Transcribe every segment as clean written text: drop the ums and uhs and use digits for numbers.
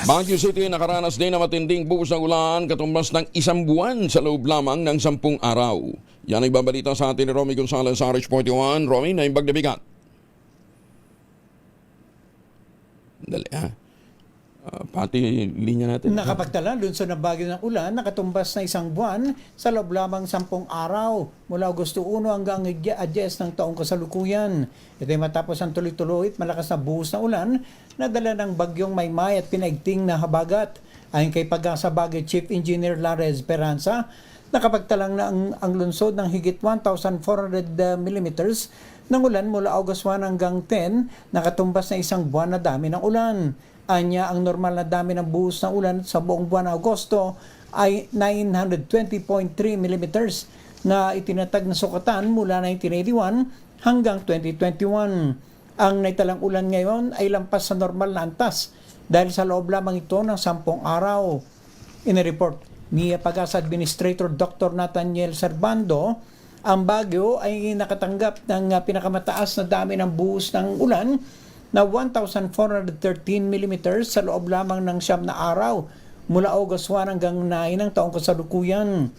Baguio City nakaranas din ng matinding buhos ng ulan katumbas ng 1 buwan sa loob lamang ng 10 araw. Yan ay babalita sa atin ni Romy Gonzalez sa RH41. Romy, na imbag na bigat. Dali ha. Pati linya natin. Nakapagtala lunsod ng bagyo ng ulan, nakatumbas na 1 buwan sa loob lamang 10 araw mula Agosto 1 hanggang Adyes ng taong kasalukuyan. Ito ay matapos ang tuloy-tuloy at malakas na buhos na ulan na dala ng bagyong Maymay at pinaigting na habagat. Ayon kay Pag-asa Baguio Chief Engineer Lara Esperanza, nakapagtalang na ang lungsod ng higit 1,400 millimeters ng ulan mula August 1 hanggang 10, nakatumbas na 1 buwan na dami ng ulan. Anya, ang normal na dami ng buhos ng ulan sa buong buwan ng Agosto ay 920.3 millimeters na itinatag na sukatan mula 1981 hanggang 2021. Ang naitalang ulan ngayon ay lampas sa normal na antas dahil sa loob lamang ito ng 10 araw. In-report ni Pag-asa Administrator Dr. Nathaniel Servando, ang Baguio ay nakatanggap ng pinakamataas na dami ng buhos ng ulan na 1,413 millimeters sa loob lamang ng 9 na araw mula August 1 hanggang 9 ng taong kasalukuyan.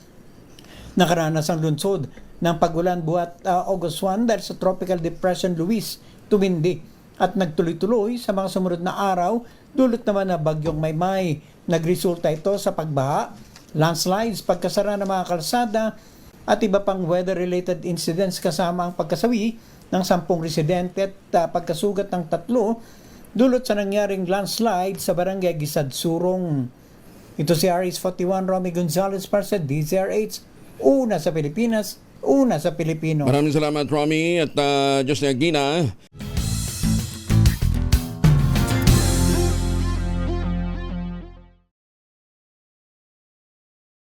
Nakaranas ang lungsod ng pagulan buhat August 1 dahil sa Tropical Depression Luis tumindi at nagtuloy-tuloy sa mga sumunod na araw, dulot naman na bagyong Maymay. Nagresulta ito sa pagbaha, landslides, pagkasara ng mga kalsada at iba pang weather-related incidents kasama ang pagkasawi ng 10 residente at pagkasugat ng 3 dulot sa nangyaring landslide sa barangay Gisad Surong. Ito si RH41 Romy Gonzalez para sa DZRH, una sa Pilipinas, una sa Pilipino. Maraming salamat, Romy, at Diyos na Gina.